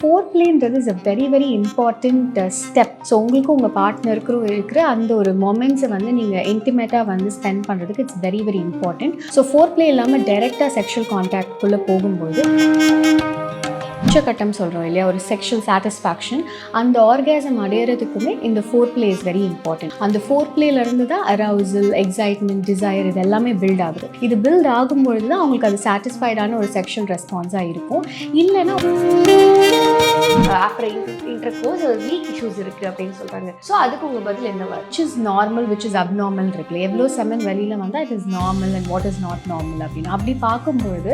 Four பிளேன்றது is a very very important step. So உங்களுக்கும் உங்கள் பார்ட்னருக்கும் இருக்கிற அந்த ஒரு மொமெண்ட்ஸை வந்து நீங்கள் இன்டிமேட்டாக வந்து ஸ்பெண்ட் பண்ணுறதுக்கு it's very very important. So four play இல்லாமல் டைரெக்டாக செக்ஷுவல் கான்டாக்ட்குள்ளே போகும்போது உச்சக்கட்டம் சொல்கிறோம் இல்லையா, ஒரு செக்ஷுவல் சாட்டிஸ்ஃபேக்ஷன், அந்த ஆர்காசம் அடையிறதுக்குமே இந்த four play is very important. அந்த ஃபோர் பிளேலேருந்து தான் அரவுசல், எக்ஸைட்மெண்ட், டிசைர் இது எல்லாமே பில்ட் ஆகுது. இது பில்ட் ஆகும்பொழுது தான் அவங்களுக்கு அது சாட்டிஸ்ஃபைடான ஒரு செக்ஷுவல் ரெஸ்பான்ஸாக இருக்கும். இல்லைன்னா ஆஃப்டர் இன்டர்கோர்ஸ் வீக் இஷ்யூஸ் இருக்குது அப்படின்னு சொல்கிறாங்க. ஸோ அதுக்கு உங்கள் பதில் என்னவா? Which is normal, which is abnormal இருக்குல்ல, எவ்வளோ செமன் வெளியில் வந்தால் it is normal and what is not normal அப்படின்னு அப்படி பார்க்கும்பொழுது,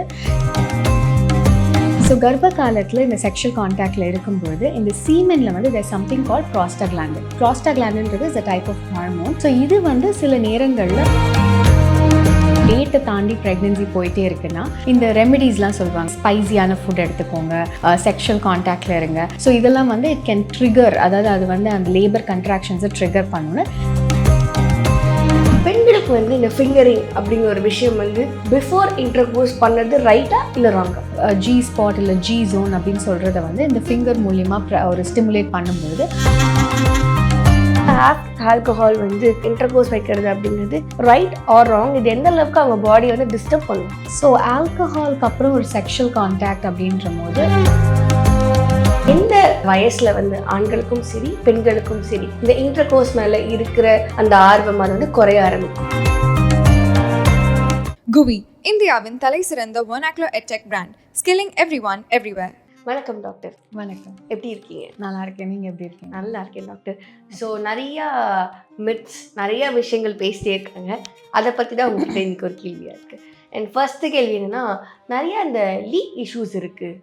ஸோ கர்ப்ப காலத்தில் இந்த செக்ஷுவல் கான்டாக்டில் இருக்கும்பொழுது இந்த சீமெனில் வந்து தேர் சம்திங் கால்ட் ப்ராஸ்டாகிளாண்டின். ப்ராஸ்டாகிளாண்டின்றது is a type of hormone. So இது வந்து சில நேரங்களில் டேட்டை தாண்டி ப்ரெக்னென்சி போயிட்டே இருக்குன்னா இந்த ரெமெடிஸ்லாம் சொல்லுவாங்க. ஸ்பைசியான ஃபுட் எடுத்துக்கோங்க, செக்ஷுவல் கான்டாக்டில் இருங்க. ஸோ இதெல்லாம் வந்து இட் கேன் ட்ரிகர், அதாவது அது வந்து அந்த லேபர் கன்ட்ராக்ஷன்ஸை ட்ரிகர் பண்ணணும்னு. பெண்களுக்கு வந்து இந்த ஃபிங்கரிங் அப்படிங்கிற ஒரு விஷயம் வந்து பிஃபோர் இன்டர்கோர்ஸ் பண்ணது ரைட்டா இல்லை ராங்கா? ஜி ஸ்பாட் இல்லை ஜி ஜோன் அப்படின்னு சொல்கிறத வந்து இந்த ஃபிங்கர் மூலியமாக ஒரு ஸ்டிமுலேட் பண்ணும்போது ஆல்கஹால் வந்து இன்டர்கோர்ஸ் வைக்கிறது அப்படிங்கிறது ரைட் ஆர் ராங், இது எந்த அளவுக்கு அவங்க பாடியை வந்து டிஸ்டர்ப் பண்ணும்? ஸோ ஆல்கஹாலுக்கு அப்புறம் ஒரு செக்ஷுவல் கான்டாக்ட் அப்படின்ற போது எந்த வயசுல வந்து ஆண்களுக்கும் சரி பெண்களுக்கும் சரி இந்த இன்டர்கோர்ஸ் மேல இருக்கிற அந்த ஆர்வம் அது வந்து குறைய ஆரம்பிக்கும்? குவி, இந்தியாவின் தலை சிறந்த vernacular edtech brand, skilling everyone everywhere. வணக்கம் டாக்டர். வணக்கம். எப்படி இருக்கீங்க? நல்லா இருக்கேன். நீங்கள் எப்படி இருக்கீங்க? நல்லா இருக்கேன் டாக்டர். ஸோ நிறையா மித்ஸ், நிறையா விஷயங்கள் பேசிட்டே இருக்காங்க. அதை பற்றி தான் உங்கள்கிட்ட இன்னைக்கு ஒரு கேள்வியாக இருக்குது. அண்ட் ஃபர்ஸ்ட்டு கேள்வி என்னென்னா, நிறையா இந்த லீக் இஷ்யூஸ் இருக்குது,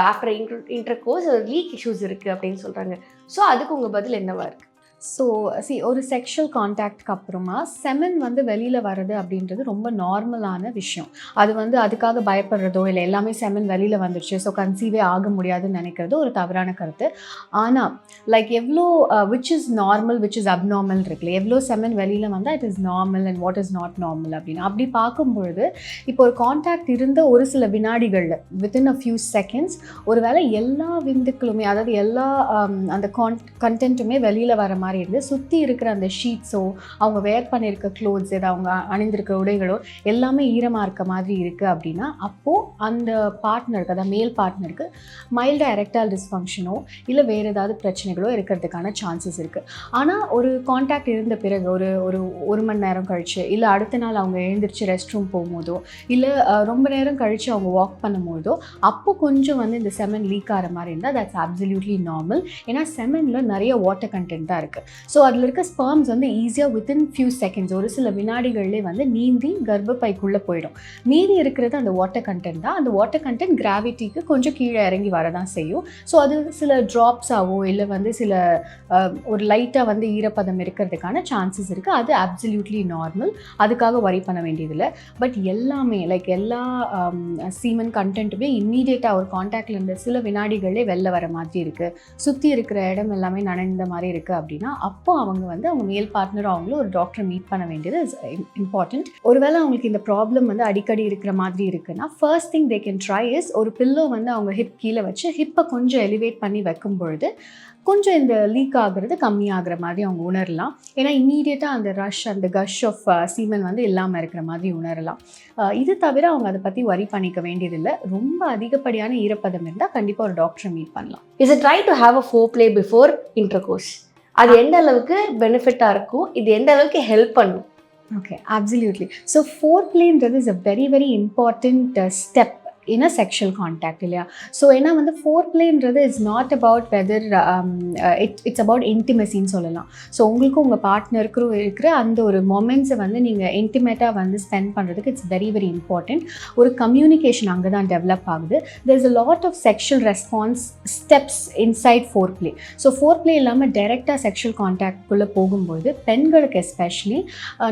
ஆஃப்டர் இன்டர்கோர்ஸ் லீக் இஷ்யூஸ் இருக்குது அப்படின்னு சொல்கிறாங்க. ஸோ அதுக்கு உங்கள் பதில் என்னவா இருக்குது? ஸோ ஒரு செக்ஷுவல் கான்டாக்ட்க்கு அப்புறமா செமன் வந்து வெளியில் வர்றது அப்படின்றது ரொம்ப நார்மலான விஷயம். அது வந்து அதுக்காக பயப்படுறதோ இல்லை எல்லாமே செமன் வெளியில் வந்துடுச்சு ஸோ கன்சீவே ஆக முடியாதுன்னு நினைக்கிறது ஒரு தவறான கருத்து. ஆனால் லைக் எவ்வளோ which is normal, which is abnormal இருக்குல்ல, எவ்வளோ செமன் வெளியில் வந்தால் it is normal and what is not normal அப்படின்னு அப்படி பார்க்கும்பொழுது இப்போ ஒரு கான்டாக்ட் இருந்த ஒரு சில வினாடிகளில் வித்தின் அ ஃபியூ செகண்ட்ஸ் ஒரு வேளை எல்லா விந்துக்களுமே, அதாவது எல்லா அந்த கண்டென்ட்டுமே வெளியில் வர மாதிரி இருந்து சுற்றி இருக்கிற அந்த ஷீட்ஸோ அவங்க வேர் பண்ணியிருக்க க்ளோத்ஸ் ஏதோ அவங்க அணிந்திருக்கிற உடைகளோ எல்லாமே ஈரமாக இருக்க மாதிரி இருக்குது அப்படின்னா அப்போது அந்த பார்ட்னருக்கு, அதாவது மேல் பார்ட்னருக்கு மைல்டாக எரெக்டைல் டிஸ்ஃபங்க்ஷனோ இல்லை வேறு ஏதாவது பிரச்சனைகளோ இருக்கிறதுக்கான சான்சஸ் இருக்குது. ஆனால் ஒரு கான்டாக்ட் இருந்த பிறகு ஒரு மணி நேரம் கழிச்சு இல்லை அடுத்த நாள் அவங்க எழுந்திரிச்சு ரெஸ்ட் ரூம் போகும்போதோ இல்லை ரொம்ப நேரம் கழித்து அவங்க வாக் பண்ணும்போதோ அப்போ கொஞ்சம் வந்து இந்த செமன் லீக் ஆகிற மாதிரி இருந்தால் தட்ஸ் அப்சல்யூட்லி நார்மல். ஏன்னா செமனில் நிறைய வாட்டர் கண்டென்ட் தான் இருக்குது. ஸோ அதில் இருக்க ஸ்பெர்ம்ஸ் வந்து ஈஸியாக வித்தின் ஃபியூ செகண்ட்ஸ் ஒரு சில வினாடிகள்லேயே வந்து நீந்தி கர்ப்பப்பைக்குள்ளே போயிடும். மீதி இருக்கிறது அந்த வாட்டர் கண்டென்ட் தான். அந்த வாட்டர் கண்டென்ட் கிராவிட்டிக்கு கொஞ்சம் கீழே இறங்கி வரதான் செய்யும். ஸோ அது சில ட்ராப்ஸாவோ இல்லை வந்து சில ஒரு லைட்டாக வந்து ஈரப்பதம் இருக்கிறதுக்கான சான்சஸ் இருக்குது. அது அப்சல்யூட்லி நார்மல், அதுக்காக வரி பண்ண வேண்டியதில்லை. பட் எல்லாமே லைக் எல்லா சீமன் கண்டென்ட்டுமே இம்மீடியட்டாக ஒரு கான்டாக்டில் இருந்த சில வினாடிகளே வெளில வர மாதிரி இருக்குது, சுற்றி இருக்கிற இடம் எல்லாமே நனைந்த மாதிரி இருக்குது அப்படின்னா அப்போ அவங்க வந்து அவங்க மேல் பார்ட்னர் அவங்களும் ஒரு டாக்டரை மீட் பண்ண வேண்டியது இம்பார்ட்டன்ட். ஒருவேளை அவங்களுக்கு இந்த ப்ராப்ளம் வந்து அடிக்கடி இருக்கிற மாதிரி இருக்குன்னா first thing they can try is ஒரு பில்லோ வந்து அவங்க ஹிப் கீழே வச்சு ஹிப்பை கொஞ்சம் எலிவேட் பண்ணி வைக்கும் பொழுது கொஞ்சம் இந்த லீக் ஆகுறது கம்மியாகிற மாதிரி அவங்க உணரலாம். ஏன்னா இம்மீடியட்டாக அந்த ரஷ், அந்த கஷ் ஆஃப் சீமன் வந்து இல்லாமல் இருக்கிற மாதிரி உணரலாம். இது தவிர அவங்க அதை பற்றி வரி பண்ணிக்க வேண்டியதில்லை. ரொம்ப அதிகப்படியான ஈரப்பதம் இருந்தால் கண்டிப்பாக ஒரு டாக்டரை மீட் பண்ணலாம். Is it right to have a foreplay before intercourse? அது எந்த அளவுக்கு பெனிஃபிட்டாக இருக்கும், இது எந்த அளவுக்கு ஹெல்ப் பண்ணும்? Okay, absolutely. ஸோ ஃபோர்ப்ளேன்றது is a very very important step in a sexual contact இல்லையா. ஸோ ஏன்னா வந்து ஃபோர்ப்ளேன்றது it's not about whether it's about இன்டிமெசின்னு சொல்லலாம். ஸோ உங்களுக்கும் உங்கள் பார்ட்னருக்கும் இருக்கிற அந்த ஒரு மொமெண்ட்ஸை வந்து நீங்கள் இன்டிமேட்டாக வந்து ஸ்பெண்ட் பண்ணுறதுக்கு இட்ஸ் வெரி வெரி இம்பார்ட்டண்ட். ஒரு கம்யூனிகேஷன் அங்கே தான் டெவலப் ஆகுது. There is a lot of sexual response steps inside foreplay. So foreplay இல்லாமல் டைரெக்டாக செக்ஷுவல் கான்டாக்ட்குள்ளே போகும்போது பெண்களுக்கு எஸ்பெஷலி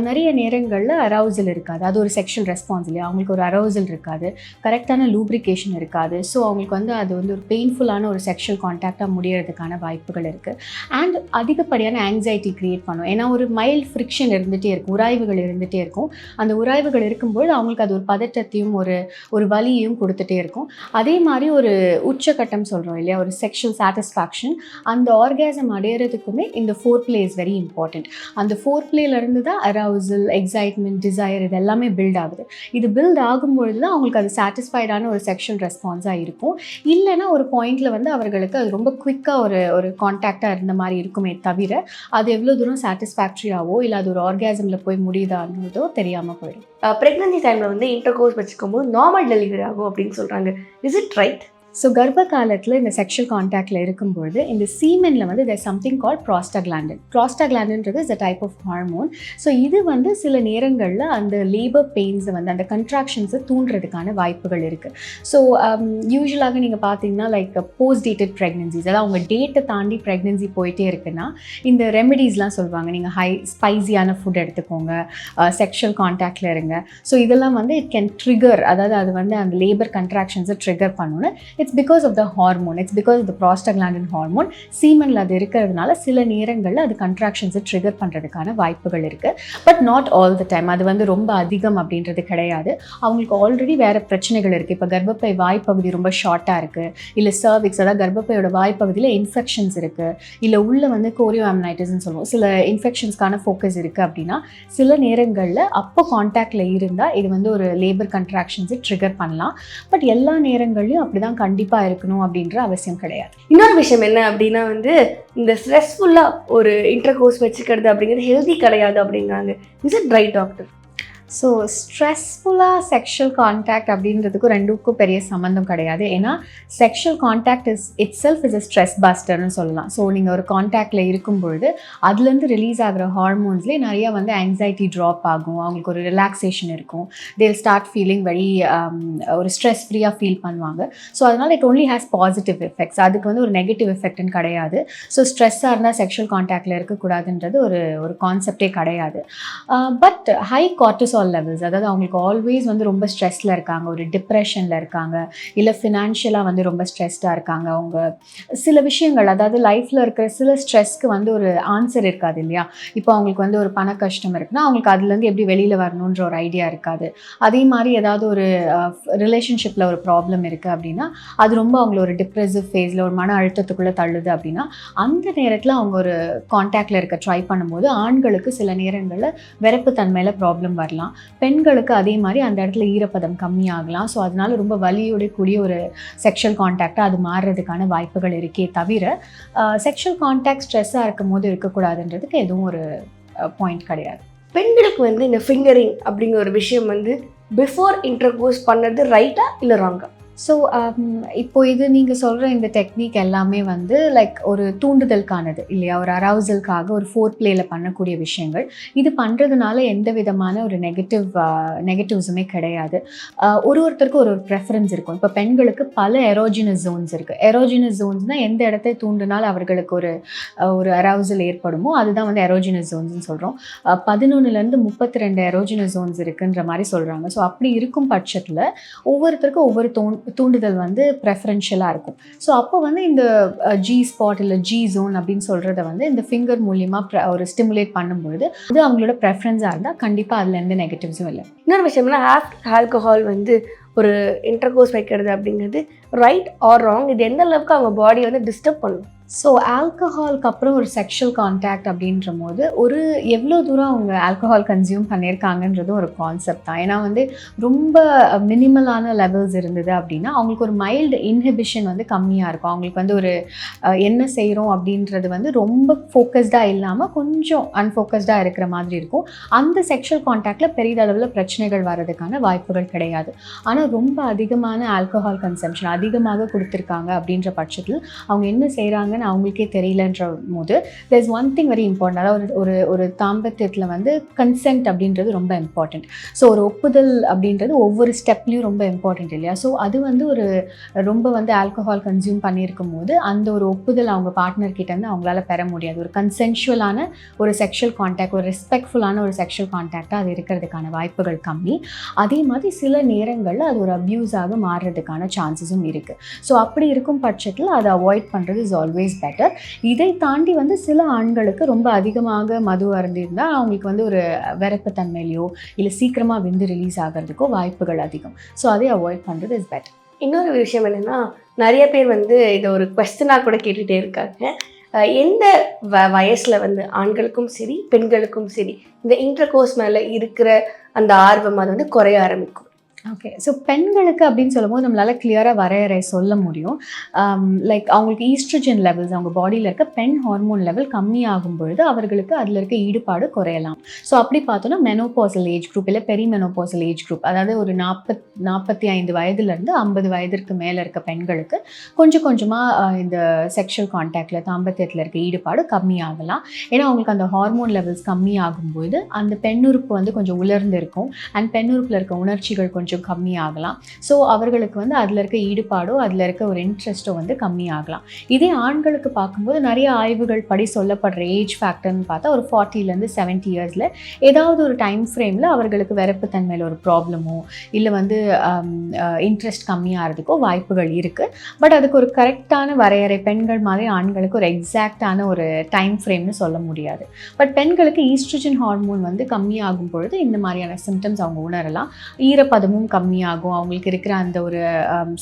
நிறைய நேரங்களில் அரவுசல் இருக்காது. அது ஒரு செக்ஷுவல் ரெஸ்பான்ஸ் இல்லையா, அவங்களுக்கு ஒரு அரவுசல் இருக்காது, கரெக்டான ப்ராப்பரான லூப்ரிகேஷன் இருக்காது. ஸோ அவங்களுக்கு வந்து அது வந்து ஒரு பெயின்ஃபுல்லான ஒரு செக்ஷுவல் கான்டாக்டாக முடியறதுக்கான வாய்ப்புகள் இருக்குது. அண்ட் அதிகப்படியான ஆங்ஸைட்டி க்ரியேட் பண்ணும். ஏன்னா ஒரு மைல்ட் ஃப்ரிக்ஷன் இருந்துகிட்டே இருக்கும், உராய்வுகள் இருந்துகிட்டே இருக்கும். அந்த உராய்வுகள் இருக்கும்போது அவங்களுக்கு அது ஒரு பதட்டத்தையும் ஒரு வலியையும் கொடுத்துட்டே இருக்கும். அதே மாதிரி ஒரு உச்சக்கட்டம் சொல்கிறோம் இல்லையா, ஒரு செக்ஷுவல் சாட்டிஸ்ஃபேக்ஷன், அந்த ஆர்காசம் அடையிறதுக்குமே இந்த four play is very important. அந்த ஃபோர் பிளேலேருந்து தான் அரவுசல், எக்ஸைட்மெண்ட், டிசைர் இது எல்லாமே பில்ட் ஆகுது. இது பில்ட் ஆகும்பொழுது தான் அவங்களுக்கு அது சாட்டிஸ்ஃபைடான ஒரு செக்ஷுவல் ரெஸ்பான்ஸாக இருக்கும். இல்லைன்னா ஒரு பாயிண்டில் வந்து அவர்களுக்கு அது ரொம்ப குவிக்காக ஒரு கான்டாக்டாக இருந்த மாதிரி இருக்குமே தவிர அது எவ்வளோ தூரம் சாட்டிஸ்ஃபேக்ட்ரியாவோ இல்லை அது ஒரு ஆர்காசமில் போய் முடியுதான்றதோ தெரியாமல் போயிடும். ப்ரெக்னன்சி டைமில் வந்து இன்டர்கோர்ஸ் வச்சுக்கும்போது நார்மல் டெலிவரி ஆகும் அப்படின்னு சொல்கிறாங்க. Is it right? ஸோ கர்ப்ப காலத்தில் இந்த செக்ஷுவல் கான்டாக்டில் இருக்கும்பொழுது இந்த சீமெனில் வந்து தேர் சம்திங் கால்ட் ப்ராஸ்டாக்லாண்டின். ப்ராஸ்டாக்லாண்டின்றது is a type of hormone. So இது வந்து சில நேரங்களில் அந்த லேபர் பெயின்ஸை வந்து அந்த கன்ட்ராக்ஷன்ஸை தூண்டுறதுக்கான வாய்ப்புகள் இருக்குது. ஸோ யூஸ்வலாக நீங்கள் பார்த்தீங்கன்னா லைக் போஸ்ட் டேட்டட் ப்ரெக்னன்சிஸ், அதாவது அவங்க டேட்டை தாண்டி ப்ரெக்னன்சி போயிட்டே இருக்குன்னா இந்த ரெமெடிஸ்லாம் சொல்லுவாங்க. நீங்கள் ஸ்பைசியான ஃபுட் எடுத்துக்கோங்க, செக்ஷுவல் கான்டாக்டில் இருங்க. ஸோ இதெல்லாம் வந்து இட் கேன் ட்ரிகர், அதாவது அது வந்து அந்த லேபர் கன்ட்ராக்ஷன்ஸை ட்ரிகர் பண்ணணும்னு. It's because of the hormone. It's because of the prostaglandin hormone. சீமனில் அது இருக்கிறதுனால சில நேரங்களில் அது கன்ட்ராக்ஷன்ஸை ட்ரிகர் பண்ணுறதுக்கான வாய்ப்புகள் இருக்குது. But not all the time. அது வந்து ரொம்ப அதிகம் அப்படின்றது கிடையாது. அவங்களுக்கு ஆல்ரெடி வேறு பிரச்சனைகள் இருக்குது. இப்போ கர்ப்பப்பை வாய்ப்பகுதி ரொம்ப ஷார்ட்டாக இருக்குது, இல்லை சர்விக்ஸ், அதாவது கர்ப்பப்பையோட வாய்ப்பகுதியில் இன்ஃபெக்ஷன்ஸ் இருக்குது, இல்லை உள்ளே வந்து கோரியோஆம்னைட்டிஸ்ன்னு சொல்லுவோம், சில இன்ஃபெக்ஷன்ஸ்க்கான ஃபோக்கஸ் இருக்குது அப்படின்னா சில நேரங்களில் அப்போ கான்டாக்டில் இருந்தால் இது வந்து ஒரு லேபர் கன்ட்ராக்ஷன்ஸை ட்ரிகர் பண்ணலாம். பட் எல்லா நேரங்கள்லையும் அப்படி தான் கண்டிப்பாக இருக்கணும் அப்படின்ற அவசியம் கிடையாது. இன்னொரு விஷயம் என்ன அப்படின்னா வந்து இந்த ஸ்ட்ரெஸ்ஃபுல்லாக ஒரு இன்டர்கோர்ஸ் வச்சுக்கிறது அப்படிங்கிறது ஹெல்தி கிடையாது அப்படிங்கிறாங்க. Is it right doctor? So ஸ்ட்ரெஸ்ஃபுல்லாக செக்ஷுவல் கான்டாக்ட் அப்படின்றதுக்கும் ரெண்டுக்கும் பெரிய சம்மந்தம் கிடையாது. ஏன்னா sexual contact itself is a stress பஸ்டர்னு சொல்லலாம். ஸோ நீங்கள் ஒரு கான்டாக்டில் இருக்கும்பொழுது அதுலேருந்து ரிலீஸ் ஆகிற ஹார்மோன்ஸ்லேயே நிறையா வந்து ஆங்ஸைட்டி ட்ராப் ஆகும், அவங்களுக்கு ஒரு ரிலாக்ஸேஷன் இருக்கும், தேல் ஸ்டார்ட் ஃபீலிங் வெரி ஒரு ஸ்ட்ரெஸ் ஃப்ரீயாக ஃபீல் பண்ணுவாங்க. ஸோ அதனால் it only has positive effects, அதுக்கு வந்து ஒரு நெகட்டிவ் எஃபெக்ட்னு கிடையாது. ஸோ ஸ்ட்ரெஸ்ஸாக இருந்தால் செக்ஷுவல் கான்டாக்டில் இருக்கக்கூடாதுன்றது ஒரு கான்செப்டே கிடையாது. பட் ஹை கார்டிசால் லெவல்ஸ், அதாவது அவங்களுக்கு ஆல்வேஸ் வந்து ரொம்ப ஸ்ட்ரெஸ்ல இருக்காங்க, ஒரு டிப்ரெஷன்ல இருக்காங்க, இல்லை ஃபினான்ஷியலாக வந்து ரொம்ப ஸ்ட்ரெஸ்டாக இருக்காங்க, அவங்க சில விஷயங்கள், அதாவது லைஃப்ல இருக்கிற சில ஸ்ட்ரெஸ்க்கு வந்து ஒரு ஆன்சர் இருக்காது இல்லையா. இப்போ அவங்களுக்கு வந்து ஒரு பண கஷ்டம் இருக்குன்னா அவங்களுக்கு அதுலேருந்து எப்படி வெளியில் வரணுன்ற ஒரு ஐடியா இருக்காது. அதே மாதிரி ஏதாவது ஒரு ரிலேஷன்ஷிப்பில் ஒரு ப்ராப்ளம் இருக்குது அப்படின்னா அது ரொம்ப அவங்கள ஒரு டிப்ரெசிவ் ஃபேஸில் ஒரு மன அழுத்தத்துக்குள்ளே தள்ளுது அப்படின்னா அந்த நேரத்தில் அவங்க ஒரு கான்டாக்டில் இருக்க ட்ரை பண்ணும்போது ஆண்களுக்கு சில நேரங்களில் விரைப்பு தன்மையில் ப்ராப்ளம் வரலாம், பெண்களுக்கு அதே மாதிரி அந்த இடத்துல ஈரப்பதம் கம்மியாகலாம். ஸோ அதனால ரொம்ப வலியோட கூடிய ஒரு செக்ஷுவல் கான்டாக்டாக அது மாறுறதுக்கான வாய்ப்புகள் இருக்கே தவிர செக்ஷுவல் கான்டாக்ட் ஸ்ட்ரெஸ்ஸாக இருக்கும் போது இருக்கக்கூடாதுன்றதுக்கு எதுவும் ஒரு பாயிண்ட் கிடையாது. பெண்களுக்கு வந்து இந்த ஃபிங்கரிங் அப்படிங்கிற ஒரு விஷயம் வந்து பிஃபோர் இன்டர்கோர்ஸ் பண்ணது ரைட்டா இல்லை ராங்கா? ஸோ இப்போ இது நீங்கள் சொல்கிற இந்த டெக்னிக் எல்லாமே வந்து லைக் ஒரு தூண்டுதலுக்கானது இல்லையா, ஒரு அரவுசலுக்காக ஒரு ஃபோர் பிளேயில் பண்ணக்கூடிய விஷயங்கள். இது பண்ணுறதுனால எந்த விதமான ஒரு நெகட்டிவ்ஸுமே கிடையாது. ஒருத்தருக்கு ஒரு ப்ரெஃபரன்ஸ் இருக்கும். இப்போ பெண்களுக்கு பல எரோஜினஸ் ஜோன்ஸ் இருக்குது. எரோஜினஸ் ஜோன்ஸ்னால் எந்த இடத்தை தூண்டினால் அவர்களுக்கு ஒரு அரவுசல் ஏற்படுமோ அதுதான் வந்து எரோஜினஸ் ஜோன்ஸ்னு சொல்கிறோம். 11லேருந்து 32 எரோஜினஸ் ஜோன்ஸ் இருக்குன்ற மாதிரி சொல்கிறாங்க. ஸோ அப்படி இருக்கும் பட்சத்தில் ஒவ்வொருத்தருக்கும் ஒவ்வொரு தூண்டுதல் வந்து ப்ரெஃபரன்ஷியலாக இருக்கும். ஸோ அப்போ வந்து இந்த ஜி ஸ்பாட் இல்லை ஜி ஜோன் அப்படின்னு சொல்கிறத வந்து இந்த ஃபிங்கர் மூலியமாக ஒரு ஸ்டிமுலேட் பண்ணும்பொழுது அது அவங்களோட ப்ரெஃபரன்ஸாக இருந்தால் கண்டிப்பாக அதில் எந்த நெகட்டிவ்ஸும் இல்லை. இன்னொரு விஷயம்னா ஆல்கஹால் வந்து ஒரு இன்டர்கோர்ஸ் வைக்கிறது அப்படிங்கிறது ரைட் ஆர் ராங்? இது எந்த அளவுக்கு அவங்க பாடியை வந்து டிஸ்டர்ப் பண்ணும்? ஸோ ஆல்கஹாலுக்கு அப்புறம் ஒரு செக்ஷுவல் கான்டாக்ட் அப்படின்ற போது ஒரு எவ்வளோ தூரம் அவங்க ஆல்கஹால் கன்சியூம் பண்ணியிருக்காங்கன்றதும் ஒரு கான்செப்ட் தான். ஏன்னா வந்து ரொம்ப மினிமலான லெவல்ஸ் இருந்தது அப்படின்னா அவங்களுக்கு ஒரு மைல்டு இன்ஹிபிஷன் வந்து கம்மியாக இருக்கும். அவங்களுக்கு வந்து ஒரு என்ன செய்கிறோம் அப்படின்றது வந்து ரொம்ப ஃபோக்கஸ்டாக இல்லாமல் கொஞ்சம் அன்ஃபோக்கஸ்டாக இருக்கிற மாதிரி இருக்கும். அந்த செக்ஷுவல் கான்டாக்டில் பெரிய அளவில் பிரச்சனைகள் வர்றதுக்கான வாய்ப்புகள் கிடையாது. ஆனால் ரொம்ப அதிகமான ஆல்கஹால் கன்சம்ஷன், அதிகமாக கொடுத்துருக்காங்க அப்படின்ற பட்சத்தில் அவங்க என்ன செய்கிறாங்கன்னு அவங்களுக்கே தெரியலன்ற போது there's one thing very important. அதாவது ஒரு ஒரு தாம்பத்தியத்தில் வந்து கன்சென்ட் அப்படின்றது ரொம்ப இம்பார்ட்டண்ட். ஸோ ஒரு ஒப்புதல் அப்படின்றது ஒவ்வொரு ஸ்டெப்லேயும் ரொம்ப இம்பார்ட்டண்ட் இல்லையா? ஸோ அது வந்து ஒரு ரொம்ப வந்து ஆல்கஹால் கன்சியூம் பண்ணியிருக்கும் போது அந்த ஒரு ஒப்புதல் அவங்க பார்ட்னர் கிட்டேருந்து அவங்களால பெற முடியாது. ஒரு கன்சென்ஷுவலான ஒரு செக்ஷுவல் கான்டாக்ட், ஒரு ரெஸ்பெக்ட்ஃபுல்லான ஒரு செக்ஷுவல் கான்டாக்டாக அது இருக்கிறதுக்கான வாய்ப்புகள் கம்மி. அதே மாதிரி சில நேரங்களில் அது ஒரு அப்யூஸாக மாறுறதுக்கான சான்சஸும் இருக்குது. ஸோ அப்படி இருக்கும் பட்சத்தில் அதை அவாய்ட் பண்ணுறது இஸ் ஆல்வேஸ் பெட்டர். இதை தாண்டி வந்து சில ஆண்களுக்கு ரொம்ப அதிகமாக மது அருந்திருந்தால் அவங்களுக்கு வந்து ஒரு விரப்புத்தன்மையிலையோ இல்லை சீக்கிரமாக விந்து ரிலீஸ் ஆகிறதுக்கோ வாய்ப்புகள் அதிகம். ஸோ அதை அவாய்ட் பண்ணுறது இஸ் பெட்டர். இன்னொரு விஷயம் என்னென்னா, நிறைய பேர் வந்து இதை ஒரு கொஸ்டினாக கூட கேட்டுகிட்டே இருக்காங்க. எந்த வயசில் வந்து ஆண்களுக்கும் சரி பெண்களுக்கும் சரி இந்த இன்டர்கோர்ஸ் மேலே இருக்கிற அந்த ஆர்வம் அது வந்து குறைய ஆரம்பிக்கும்? ஓகே. ஸோ பெண்களுக்கு அப்படின்னு சொல்லும்போது நம்மளால் கிளியராக வரையறை சொல்ல முடியும். லைக் அவங்களுக்கு ஈஸ்ட்ரஜன் லெவல்ஸ், அவங்க பாடியில் இருக்க பெண் ஹார்மோன் லெவல் கம்மியாகும் பொழுது அவர்களுக்கு அதில் இருக்க ஈடுபாடு குறையலாம். ஸோ அப்படி பார்த்தோன்னா மெனோபாசல் ஏஜ் குரூப் இல்லை பெரிமெனோபாசல் ஏஜ் குரூப், அதாவது ஒரு 45 வயதுலேருந்து 50 வயதிற்கு மேலே இருக்க பெண்களுக்கு கொஞ்சம் கொஞ்சமாக இந்த செக்ஷுவல் கான்டாக்டில் தாம்பத்தியத்தில் இருக்க ஈடுபாடு கம்மியாகலாம். ஏன்னா அவங்களுக்கு அந்த ஹார்மோன் லெவல்ஸ் கம்மியாகும்போது அந்த பெண்ணுறுப்பு வந்து கொஞ்சம் உலர்ந்து இருக்கும் அண்ட் பெண்ணுறுப்பில் இருக்க உணர்ச்சிகள் கொஞ்சம் கம்மியாகலாம். ஸோ அவர்களுக்கு வந்து அதில் இருக்க ஈடுபாடோ அதில் இருக்க ஒரு இன்ட்ரெஸ்ட்டோ வந்து கம்மியாகலாம். இதே ஆண்களுக்கு பார்க்கும்போது நிறைய ஆய்வுகள் படி சொல்லப்படுற ஏஜ் ஃபேக்டர்னு பார்த்தா ஒரு 40லேருந்து 70 இயர்ஸில் ஏதாவது ஒரு டைம் ஃப்ரேமில் அவர்களுக்கு விரப்புத்தன்மையில் ஒரு ப்ராப்ளமோ இல்லை வந்து இன்ட்ரெஸ்ட் கம்மியாகிறதுக்கோ வாய்ப்புகள் இருக்குது. பட் அதுக்கு ஒரு கரெக்டான வரையறை பெண்கள் மாதிரி ஆண்களுக்கு ஒரு எக்ஸாக்டான ஒரு டைம் ஃப்ரேம்னு சொல்ல முடியாது. பட் பெண்களுக்கு ஈஸ்ட்ரஜன் ஹார்மோன் வந்து கம்மியாகும் பொழுது இந்த மாதிரியான சிம்டம்ஸ் அவங்க உணரலாம். ஈரப்பதமும் கம்மியாகும், அவங்களுக்கு இருக்கிற அந்த ஒரு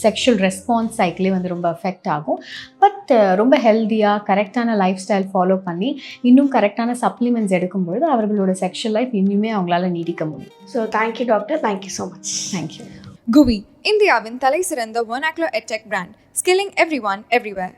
செக்ஷுவல் ரெஸ்பான்ஸ் சைக்கிளே வந்து ரொம்ப அஃபெக்ட் ஆகும். பட் ரொம்ப ஹெல்த்தியாக கரெக்டான லைஃப் ஸ்டைல் ஃபாலோ பண்ணி இன்னும் கரெக்டான சப்ளிமெண்ட்ஸ் எடுக்கும்பொழுது அவர்களோட செக்ஷுவல் லைஃப் இன்னுமே அவங்களால நீடிக்க முடியும். So thank you doctor, thank you so much. Thank you. GUVI, இந்தியாவின் தலை சிறந்த vernacular edtech brand, skilling everyone everywhere.